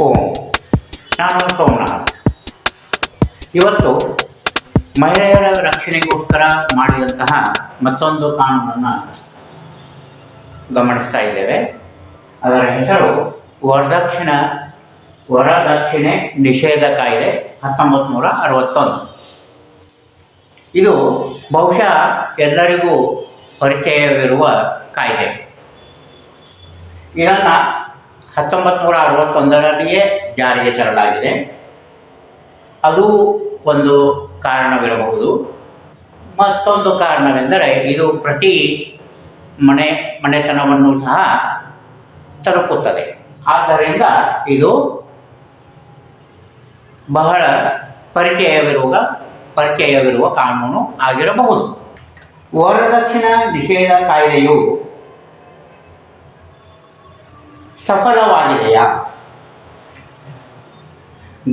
ಓಂ. ನಾನು ಸೋಮನಾಥ್. ಇವತ್ತು ಮಹಿಳೆಯರ ರಕ್ಷಣೆಗೋಸ್ಕರ ಮಾಡಿದಂತಹ ಮತ್ತೊಂದು ಕಾನೂನನ್ನು ಗಮನಿಸ್ತಾ ಇದ್ದೇವೆ. ಅದರ ಹೆಸರು ವರದಕ್ಷಿಣೆ ನಿಷೇಧ ಕಾಯ್ದೆ 1961. ಇದು ಬಹುಶಃ ಎಲ್ಲರಿಗೂ ಪರಿಚಯವಿರುವ ಕಾಯ್ದೆ. ಇದನ್ನು 1961ರಲ್ಲಿಯೇ ಜಾರಿಗೆ ತರಲಾಗಿದೆ. ಅದು ಒಂದು ಕಾರಣವಿರಬಹುದು. ಮತ್ತೊಂದು ಕಾರಣವೆಂದರೆ ಇದು ಪ್ರತಿ ಮನೆತನವನ್ನು ಸಹ ತಲುಪುತ್ತದೆ. ಆದ್ದರಿಂದ ಇದು ಬಹಳ ಪರಿಚಯವಿರುವ ಕಾನೂನು ಆಗಿರಬಹುದು. ವರದಕ್ಷಿಣಾ ನಿಷೇಧ ಕಾಯ್ದೆಯು ಸಫಲವಾಗಿದೆಯಾ?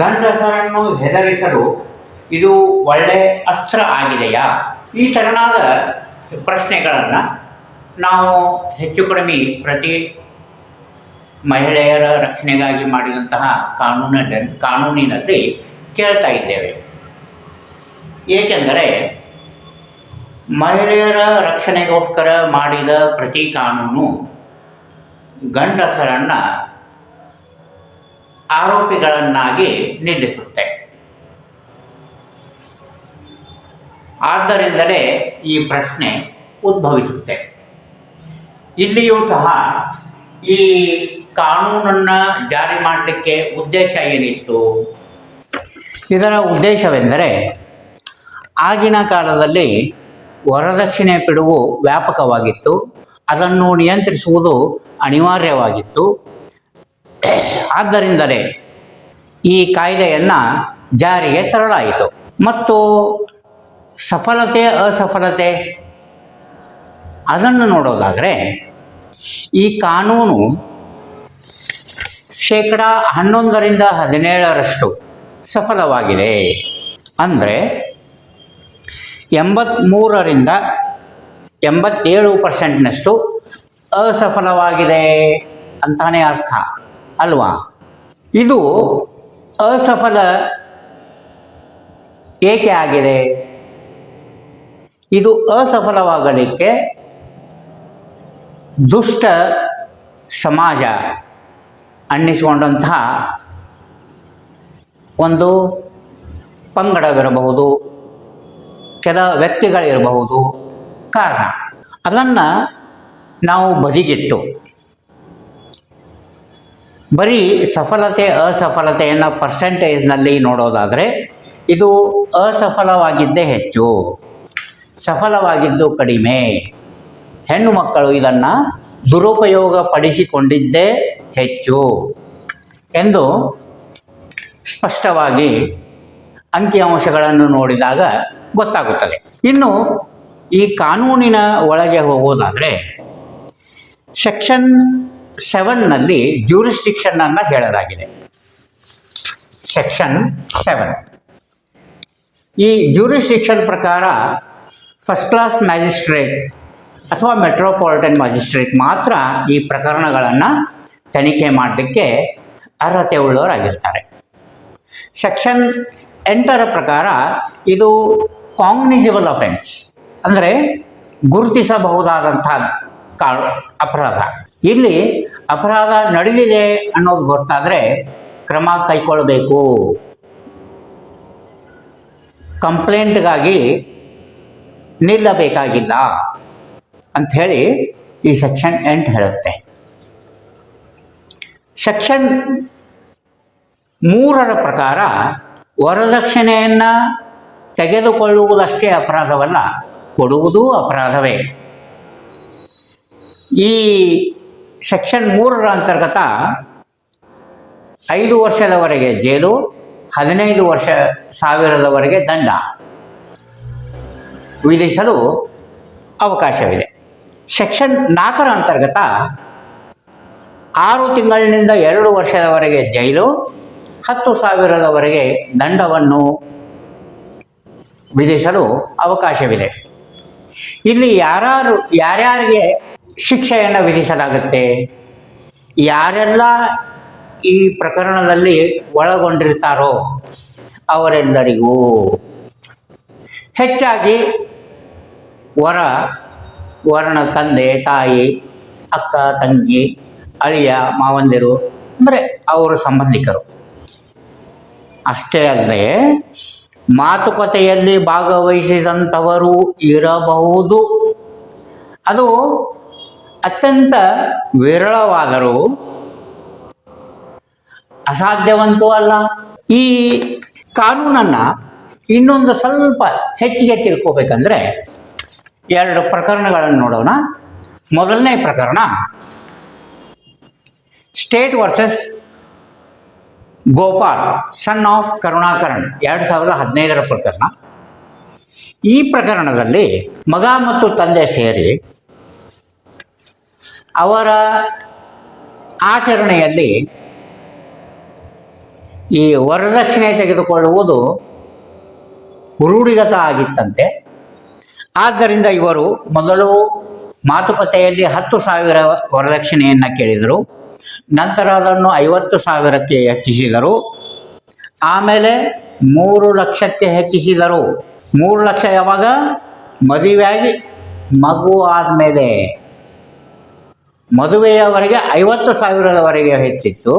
ಗಂಡಸರನ್ನು ಹೆದರಿಸಲು ಇದು ಒಳ್ಳೆಯ ಅಸ್ತ್ರ ಆಗಿದೆಯಾ? ಈ ತೆರನಾದ ಪ್ರಶ್ನೆಗಳನ್ನು ನಾವು ಹೆಚ್ಚು ಕಡಿಮೆ ಪ್ರತಿ ಮಹಿಳೆಯರ ರಕ್ಷಣೆಗಾಗಿ ಮಾಡಿದಂತಹ ಕಾನೂನಿನಲ್ಲಿ ಕೇಳ್ತಾ ಇದ್ದೇವೆ. ಏಕೆಂದರೆ ಮಹಿಳೆಯರ ರಕ್ಷಣೆಗೋಸ್ಕರ ಮಾಡಿದ ಪ್ರತಿ ಕಾನೂನು ಗಂಡಸರನ್ನು ಆರೋಪಿಗಳನ್ನಾಗಿ ನಿಲ್ಲಿಸುತ್ತೆ. ಆದ್ದರಿಂದಲೇ ಈ ಪ್ರಶ್ನೆ ಉದ್ಭವಿಸುತ್ತೆ. ಇಲ್ಲಿಯೂ ಸಹ ಈ ಕಾನೂನನ್ನು ಜಾರಿ ಮಾಡಲಿಕ್ಕೆ ಉದ್ದೇಶ ಏನಿತ್ತು? ಇದರ ಉದ್ದೇಶವೆಂದರೆ ಆಗಿನ ಕಾಲದಲ್ಲಿ ವರದಕ್ಷಿಣೆ ಪಿಡುಗು ವ್ಯಾಪಕವಾಗಿತ್ತು. ಅದನ್ನು ನಿಯಂತ್ರಿಸುವುದು ಅನಿವಾರ್ಯವಾಗಿತ್ತು. ಆದ್ದರಿಂದಲೇ ಈ ಕಾಯ್ದೆಯನ್ನು ಜಾರಿಗೆ ತರಲಾಯಿತು. ಮತ್ತು ಸಫಲತೆ ಅಸಫಲತೆ ಅದನ್ನು ನೋಡೋದಾದರೆ ಈ ಕಾನೂನು 11% 17% ಸಫಲವಾಗಿದೆ. ಅಂದರೆ 83% 87% ಅಸಫಲವಾಗಿದೆ ಅಂತಾನೆ ಅರ್ಥ ಅಲ್ವಾ? ಇದು ಅಸಫಲ ಏಕೆ ಆಗಿದೆ? ಇದು ಅಸಫಲವಾಗಲಿಕ್ಕೆ ದುಷ್ಟ ಸಮಾಜ ಅನ್ನಿಸಿಕೊಂಡಂತಹ ಒಂದು ಪಂಗಡವಿರಬಹುದು, ಕೆಲ ವ್ಯಕ್ತಿಗಳಿರಬಹುದು ಕಾರಣ. ಅದನ್ನು ನಾವು ಬದಿಗಿಟ್ಟು ಬರೀ ಸಫಲತೆ ಅಸಫಲತೆಯನ್ನು ಪರ್ಸೆಂಟೇಜ್ನಲ್ಲಿ ನೋಡೋದಾದರೆ ಇದು ಅಸಫಲವಾಗಿದ್ದೇ ಹೆಚ್ಚು, ಸಫಲವಾಗಿದ್ದು ಕಡಿಮೆ. ಹೆಣ್ಣು ಮಕ್ಕಳು ಇದನ್ನು ದುರುಪಯೋಗ ಪಡಿಸಿಕೊಂಡಿದ್ದೇ ಹೆಚ್ಚು ಎಂದು ಸ್ಪಷ್ಟವಾಗಿ ಅಂಕಿಅಂಶಗಳನ್ನು ನೋಡಿದಾಗ ಗೊತ್ತಾಗುತ್ತದೆ. ಇನ್ನು ಈ ಕಾನೂನಿನ ಒಳಗೆ ಹೋಗೋದಾದರೆ ಸೆಕ್ಷನ್ 7ನಲ್ಲಿ ಜ್ಯೂರಿಸ್ಡಿಕ್ಷನನ್ನು ಹೇಳಲಾಗಿದೆ. ಸೆಕ್ಷನ್ 7 ಈ ಜ್ಯೂರಿಸ್ಡಿಕ್ಷನ್ ಪ್ರಕಾರ ಫಸ್ಟ್ ಕ್ಲಾಸ್ ಮ್ಯಾಜಿಸ್ಟ್ರೇಟ್ ಅಥವಾ ಮೆಟ್ರೋಪಾಲಿಟನ್ ಮ್ಯಾಜಿಸ್ಟ್ರೇಟ್ ಮಾತ್ರ ಈ ಪ್ರಕರಣಗಳನ್ನು ತನಿಖೆ ಮಾಡಲಿಕ್ಕೆ ಅರ್ಹತೆ ಉಳ್ಳವರಾಗಿರ್ತಾರೆ. ಸೆಕ್ಷನ್ 8ರ ಪ್ರಕಾರ ಇದು ಕಾಗ್ನಿಜಿಬಲ್ ಅಫೆನ್ಸ್, ಅಂದರೆ ಗುರುತಿಸಬಹುದಾದಂಥ ಅಪರಾಧ. ಇಲ್ಲಿ ಅಪರಾಧ ನಡೆದಿದೆ ಅನ್ನೋದು ಗೊತ್ತಾದರೆ ಕ್ರಮ ಕೈಗೊಳ್ಳಬೇಕು. ಕಂಪ್ಲೇಂಟ್ಗಾಗಿ ನಿಲ್ಲಬೇಕಾಗಿಲ್ಲ ಅಂಥೇಳಿ ಈ ಸೆಕ್ಷನ್ 8 ಹೇಳುತ್ತೆ. ಸೆಕ್ಷನ್ 3ರ ಪ್ರಕಾರ ವರದಕ್ಷಿಣೆಯನ್ನು ತೆಗೆದುಕೊಳ್ಳುವುದಷ್ಟೇ ಅಪರಾಧವಲ್ಲ, ಕೊಡುವುದೂ ಅಪರಾಧವೇ. ಈ ಸೆಕ್ಷನ್ 3ರ ಅಂತರ್ಗತ 5 ವರ್ಷದವರೆಗೆ ಜೈಲು, 15,000 ದಂಡ ವಿಧಿಸಲು ಅವಕಾಶವಿದೆ. ಸೆಕ್ಷನ್ 4ರ ಅಂತರ್ಗತ 6 ತಿಂಗಳಿನಿಂದ 2 ವರ್ಷದವರೆಗೆ ಜೈಲು, 10,000 ದಂಡವನ್ನು ವಿಧಿಸಲು ಅವಕಾಶವಿದೆ. ಇಲ್ಲಿ ಯಾರ್ಯಾರಿಗೆ ಶಿಕ್ಷೆಯನ್ನು ವಿಧಿಸಲಾಗುತ್ತೆ, ಯಾರೆಲ್ಲ ಈ ಪ್ರಕರಣದಲ್ಲಿ ಒಳಗೊಂಡಿರ್ತಾರೋ ಅವರೆಲ್ಲರಿಗೂ, ಹೆಚ್ಚಾಗಿ ವರನ ತಂದೆ ತಾಯಿ, ಅಕ್ಕ ತಂಗಿ, ಅಳಿಯ ಮಾವಂದಿರು, ಅಂದರೆ ಅವರ ಸಂಬಂಧಿಕರು. ಅಷ್ಟೇ ಅಲ್ಲದೆ ಮಾತುಕತೆಯಲ್ಲಿ ಭಾಗವಹಿಸಿದಂಥವರು ಇರಬಹುದು. ಅದು ಅತ್ಯಂತ ವಿರಳವಾದರೂ ಅಸಾಧ್ಯವಂತೂ ಅಲ್ಲ. ಈ ಕಾನೂನನ್ನು ಇನ್ನೊಂದು ಸ್ವಲ್ಪ ಹೆಚ್ಚಿಗೆ ತಿಳ್ಕೋಬೇಕಂದ್ರೆ 2 ಪ್ರಕರಣಗಳನ್ನು ನೋಡೋಣ. ಮೊದಲನೇ ಪ್ರಕರಣ state versus Gopal son of Karunakaran, 2015 ಪ್ರಕರಣ. ಈ ಪ್ರಕರಣದಲ್ಲಿ ಮಗ ಮತ್ತು ತಂದೆ ಸೇರಿ ಅವರ ಆಚರಣೆಯಲ್ಲಿ ಈ ವರದಕ್ಷಿಣೆ ತೆಗೆದುಕೊಳ್ಳುವುದು ರೂಢಿಗತ ಆಗಿತ್ತಂತೆ. ಆದ್ದರಿಂದ ಇವರು ಮೊದಲು ಮಾತುಕತೆಯಲ್ಲಿ 10,000 ವರದಕ್ಷಿಣೆಯನ್ನು ಕೇಳಿದರು. ನಂತರ ಅದನ್ನು 50,000ಕ್ಕೆ ಹೆಚ್ಚಿಸಿದರು. ಆಮೇಲೆ 3 ಲಕ್ಷಕ್ಕೆ ಹೆಚ್ಚಿಸಿದರು. 3 ಲಕ್ಷ ಯಾವಾಗ? ಮದುವೆಯಾಗಿ ಮಗು ಆದಮೇಲೆ. ಮದುವೆಯವರೆಗೆ 50,000ದವರೆಗೆ ಹೆಚ್ಚಿತ್ತು.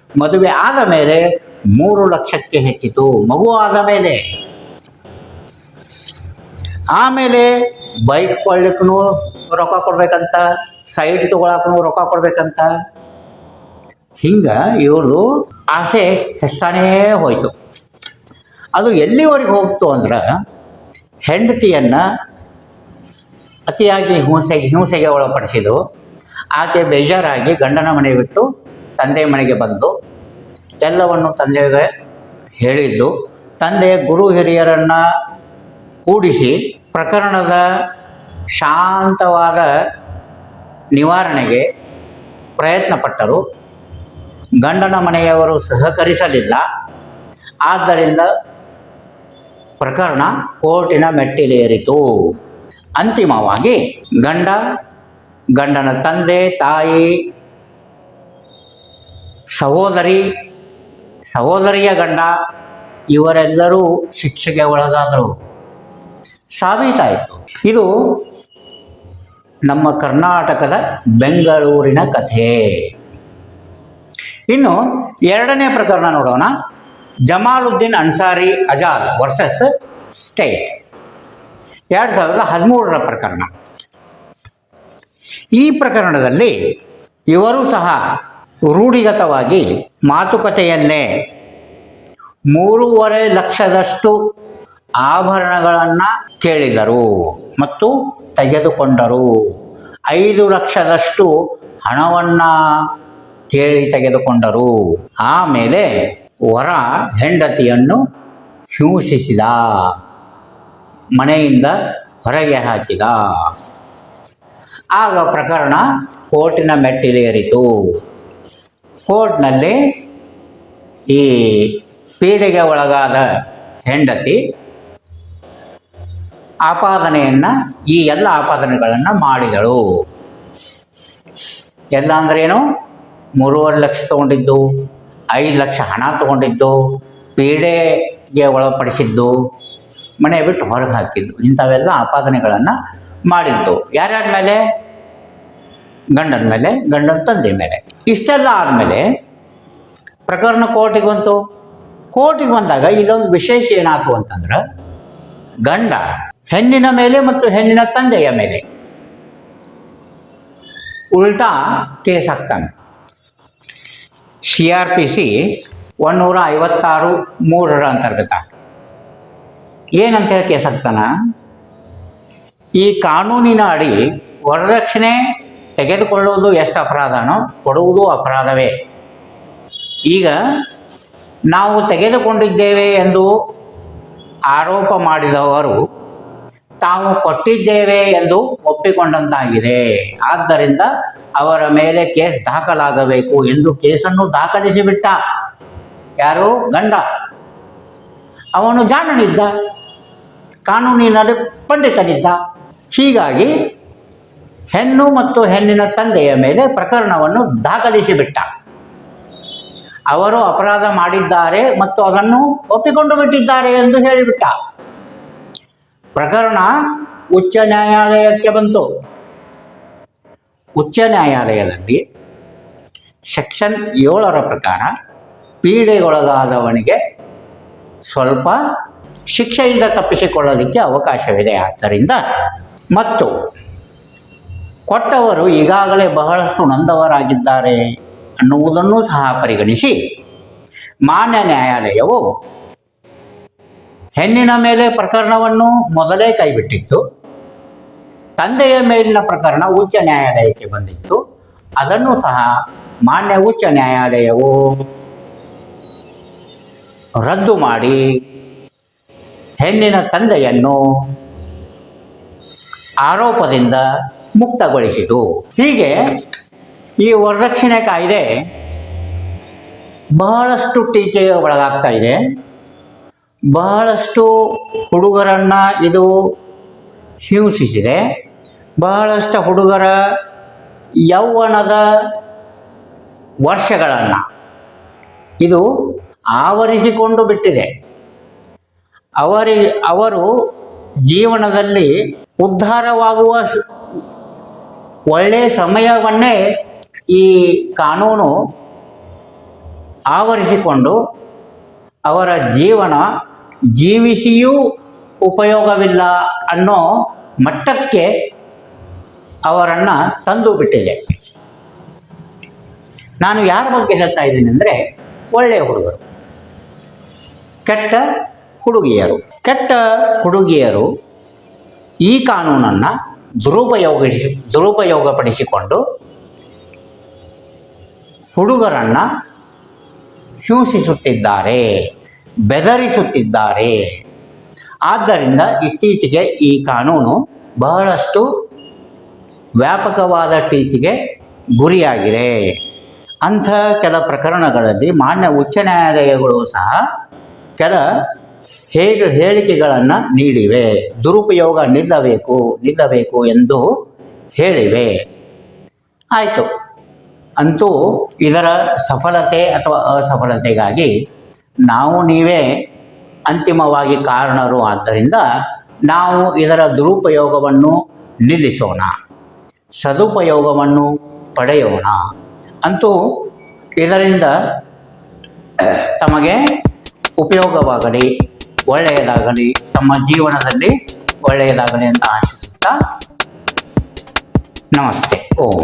ಮದುವೆ ಆದ ಮೇಲೆ 3 ಲಕ್ಷಕ್ಕೆ ಹೆಚ್ಚಿತು, ಮಗು ಆದ ಮೇಲೆ. ಆಮೇಲೆ ಬೈಕ್ ಕೊಳ್ಳಿಕ್ಕೂ ರೊಕ್ಕ ಕೊಡ್ಬೇಕಂತ, ಸೈಟ್ ತೊಗೊಳಕ್ಕೂ ರೊಕ್ಕ ಕೊಡ್ಬೇಕಂತ. ಹಿಂಗೆ ಇವ್ರದು ಆಸೆ ಹೆಚ್ಚಾನೇ ಹೋಯಿತು. ಅದು ಎಲ್ಲಿವರೆಗೆ ಹೋಗ್ತು ಅಂದ್ರೆ ಹೆಂಡತಿಯನ್ನು ಅತಿಯಾಗಿ ಹಿಂಸೆಗೆ ಒಳಪಡಿಸಿದ್ರು. ಆಕೆ ಬೇಜಾರಾಗಿ ಗಂಡನ ಮನೆ ಬಿಟ್ಟು ತಂದೆ ಮನೆಗೆ ಬಂದು ಎಲ್ಲವನ್ನು ತಂದೆಗೆ ಹೇಳಿದ್ದು. ತಂದೆ ಗುರು ಹಿರಿಯರನ್ನು ಕೂಡಿಸಿ ಪ್ರಕರಣದ ಶಾಂತವಾದ ನಿವಾರಣೆಗೆ ಪ್ರಯತ್ನಪಟ್ಟರು. ಗಂಡನ ಮನೆಯವರು ಸಹಕರಿಸಲಿಲ್ಲ. ಆದ್ದರಿಂದ ಪ್ರಕರಣ ಕೋರ್ಟಿನ ಮೆಟ್ಟಿಲೇರಿತು. ಅಂತಿಮವಾಗಿ ಗಂಡನ ತಂದೆ, ತಾಯಿ, ಸಹೋದರಿಯ ಗಂಡ ಇವರೆಲ್ಲರೂ ಶಿಕ್ಷೆಗೆ ಒಳಗಾದರು. ಸಾಬೀತಾಯಿತು. ಇದು ನಮ್ಮ ಕರ್ನಾಟಕದ ಬೆಂಗಳೂರಿನ ಕಥೆ. ಇನ್ನು 2ನೇ ಪ್ರಕರಣ ನೋಡೋಣ. ಜಮಾಲುದ್ದೀನ್ ಅನ್ಸಾರಿ ಅಜಾದ್ ವರ್ಸಸ್ ಸ್ಟೇಟ್, 2013 ಪ್ರಕರಣ. ಈ ಪ್ರಕರಣದಲ್ಲಿ ಇವರು ಸಹ ರೂಢಿಗತವಾಗಿ ಮಾತುಕತೆಯಲ್ಲೇ 3.5 ಲಕ್ಷದಷ್ಟು ಆಭರಣಗಳನ್ನು ಕೇಳಿದರು ಮತ್ತು ತೆಗೆದುಕೊಂಡರು. 5 ಲಕ್ಷದಷ್ಟು ಹಣವನ್ನು ಕೇಳಿ ತೆಗೆದುಕೊಂಡರು. ಆಮೇಲೆ ವರ ಹೆಂಡತಿಯನ್ನು ಹಿಂಸಿಸಿದ, ಮನೆಯಿಂದ ಹೊರಗೆ ಹಾಕಿದ. ಆಗ ಪ್ರಕರಣ ಕೋರ್ಟಿನ ಮೆಟ್ಟಿಲೇರಿತು. ಕೋರ್ಟ್ನಲ್ಲಿ ಈ ಪೀಡೆಗೆ ಒಳಗಾದ ಹೆಂಡತಿ ಈ ಎಲ್ಲ ಆಪಾದನೆಗಳನ್ನು ಮಾಡಿದಳು. ಎಲ್ಲ ಅಂದ್ರೇನು? 3.5 ಲಕ್ಷ ತೊಗೊಂಡಿದ್ದು, 5 ಲಕ್ಷ ಹಣ ತೊಗೊಂಡಿದ್ದು, ಪೀಡೆಗೆ ಒಳಪಡಿಸಿದ್ದು, ಮನೆ ಬಿಟ್ಟು ಹೊರಗೆ ಹಾಕಿದ್ದು, ಇಂಥವೆಲ್ಲ ಆಪಾದನೆಗಳನ್ನು ಮಾಡಿದ್ದು. ಯಾರ್ಯಾರ ಮೇಲೆ? ಗಂಡನ ಮೇಲೆ, ಗಂಡನ ತಂದೆ ಮೇಲೆ. ಇಷ್ಟೆಲ್ಲ ಆದಮೇಲೆ ಪ್ರಕರಣ ಕೋರ್ಟಿಗೆ ಬಂತು. ಕೋರ್ಟಿಗೆ ಬಂದಾಗ ಇಲ್ಲೊಂದು ವಿಶೇಷ ಏನಾಯ್ತು ಅಂತಂದ್ರೆ, ಗಂಡ ಹೆಣ್ಣಿನ ಮೇಲೆ ಮತ್ತು ಹೆಣ್ಣಿನ ತಂದೆಯ ಮೇಲೆ ಉಲ್ಟಾ ಕೇಸ್ ಹಾಕ್ತಾನೆ. CRPC 156(3) ಅಂತರ್ಗತ ಏನಂತ ಹೇಳಿ ಕೇಸ್ ಹಾಕ್ತಾನ? ಈ ಕಾನೂನಿನ ಅಡಿ ವರದಕ್ಷಿಣೆ ತೆಗೆದುಕೊಳ್ಳುವುದು ಎಷ್ಟು ಅಪರಾಧನೋ ಕೊಡುವುದು ಅಪರಾಧವೇ. ಈಗ ನಾವು ತೆಗೆದುಕೊಂಡಿದ್ದೇವೆ ಎಂದು ಆರೋಪ ಮಾಡಿದವರು ತಾವು ಕೊಟ್ಟಿದ್ದೇವೆ ಎಂದು ಒಪ್ಪಿಕೊಂಡಂತಾಗಿದೆ. ಆದ್ದರಿಂದ ಅವರ ಮೇಲೆ ಕೇಸ್ ದಾಖಲಾಗಬೇಕು ಎಂದು ಕೇಸನ್ನು ದಾಖಲಿಸಿಬಿಟ್ಟ. ಯಾರು? ಗಂಡ. ಅವನು ಜಾಣನಿದ್ದ, ಕಾನೂನಿನಲ್ಲಿ ಪಂಡಿತನಿದ್ದ. ಹೀಗಾಗಿ ಹೆಣ್ಣು ಮತ್ತು ಹೆಣ್ಣಿನ ತಂದೆಯ ಮೇಲೆ ಪ್ರಕರಣವನ್ನು ದಾಖಲಿಸಿಬಿಟ್ಟ. ಅವರು ಅಪರಾಧ ಮಾಡಿದ್ದಾರೆ ಮತ್ತು ಅದನ್ನು ಒಪ್ಪಿಕೊಂಡು ಬಿಟ್ಟಿದ್ದಾರೆ ಎಂದು ಹೇಳಿಬಿಟ್ಟ. ಪ್ರಕರಣ ಉಚ್ಚ ನ್ಯಾಯಾಲಯಕ್ಕೆ ಬಂತು. ಉಚ್ಚ ನ್ಯಾಯಾಲಯದಲ್ಲಿ ಸೆಕ್ಷನ್ 7 ಪ್ರಕಾರ ಪೀಡೆಗೊಳಗಾದವನಿಗೆ ಸ್ವಲ್ಪ ಶಿಕ್ಷೆಯಿಂದ ತಪ್ಪಿಸಿಕೊಳ್ಳಲಿಕ್ಕೆ ಅವಕಾಶವಿದೆ. ಆದ್ದರಿಂದ ಮತ್ತು ಕೊಟ್ಟವರು ಈಗಾಗಲೇ ಬಹಳಷ್ಟು ನೊಂದವರಾಗಿದ್ದಾರೆ ಅನ್ನುವುದನ್ನು ಸಹ ಪರಿಗಣಿಸಿ ಮಾನ್ಯ ನ್ಯಾಯಾಲಯವು ಹೆಣ್ಣಿನ ಮೇಲೆ ಪ್ರಕರಣವನ್ನು ಮೊದಲೇ ಕೈಬಿಟ್ಟಿತ್ತು. ತಂದೆಯ ಮೇಲಿನ ಪ್ರಕರಣ ಉಚ್ಚ ನ್ಯಾಯಾಲಯಕ್ಕೆ ಬಂದಿತ್ತು. ಅದನ್ನು ಸಹ ಮಾನ್ಯ ಉಚ್ಚ ನ್ಯಾಯಾಲಯವು ರದ್ದು ಮಾಡಿ ಹೆಣ್ಣಿನ ತಂದೆಯನ್ನು ಆರೋಪದಿಂದ ಮುಕ್ತಗೊಳಿಸಿತು. ಹೀಗೆ ಈ ವರದಕ್ಷಿಣೆ ಕಾಯ್ದೆ ಬಹಳಷ್ಟು ಟೀಕೆಗೆ ಒಳಗಾಗ್ತಾ ಇದೆ. ಬಹಳಷ್ಟು ಹುಡುಗರನ್ನು ಇದು ಹಿಂಸಿಸಿದೆ. ಬಹಳಷ್ಟು ಹುಡುಗರ ಯೌವನದ ವರ್ಷಗಳನ್ನು ಇದು ಆವರಿಸಿಕೊಂಡು ಬಿಟ್ಟಿದೆ. ಅವರು ಜೀವನದಲ್ಲಿ ಉದ್ಧಾರವಾಗುವ ಒಳ್ಳೆಯ ಸಮಯವನ್ನೇ ಈ ಕಾನೂನು ಆವರಿಸಿಕೊಂಡು ಅವರ ಜೀವನ ಜೀವಿಸಿಯೂ ಉಪಯೋಗವಿಲ್ಲ ಅನ್ನೋ ಮಟ್ಟಕ್ಕೆ ಅವರನ್ನು ತಂದು ಬಿಟ್ಟಿದೆ. ನಾನು ಯಾರ ಬಗ್ಗೆ ಹೇಳ್ತಾ ಇದ್ದೀನಿ ಅಂದರೆ, ಒಳ್ಳೆಯ ಹುಡುಗರು, ಕೆಟ್ಟ ಹುಡುಗಿಯರು ಈ ಕಾನೂನನ್ನು ದುರುಪಯೋಗಪಡಿಸಿಕೊಂಡು ಹುಡುಗರನ್ನು ಹಿಂಸಿಸುತ್ತಿದ್ದಾರೆ, ಬೆದರಿಸುತ್ತಿದ್ದಾರೆ. ಆದ್ದರಿಂದ ಇತ್ತೀಚೆಗೆ ಈ ಕಾನೂನು ಬಹಳಷ್ಟು ವ್ಯಾಪಕವಾದ ಟೀಕೆಗೆ ಗುರಿಯಾಗಿದೆ. ಅಂಥ ಕೆಲ ಪ್ರಕರಣಗಳಲ್ಲಿ ಮಾನ್ಯ ಉಚ್ಚ ನ್ಯಾಯಾಲಯಗಳು ಸಹ ಕೆಲ ಹೇಳಿಕೆಗಳನ್ನು ನೀಡಿವೆ. ದುರುಪಯೋಗ ನಿಲ್ಲಬೇಕು ಎಂದು ಹೇಳಿವೆ. ಆಯಿತು, ಅಂತೂ ಇದರ ಸಫಲತೆ ಅಥವಾ ಅಸಫಲತೆಗಾಗಿ ನಾವು ನೀವೇ ಅಂತಿಮವಾಗಿ ಕಾರಣರು. ಆದ್ದರಿಂದ ನಾವು ಇದರ ದುರುಪಯೋಗವನ್ನು ನಿಲ್ಲಿಸೋಣ, ಸದುಪಯೋಗವನ್ನು ಪಡೆಯೋಣ. ಅಂತೂ ಇದರಿಂದ ತಮಗೆ ಉಪಯೋಗವಾಗಲಿ, ಒಳ್ಳೆಯದಾಗಲಿ, ತಮ್ಮ ಜೀವನದಲ್ಲಿ ಒಳ್ಳೆಯದಾಗಲಿ ಅಂತ ಆಶಿಸುತ್ತಾ ನಮಸ್ತೆ. ಓಂ.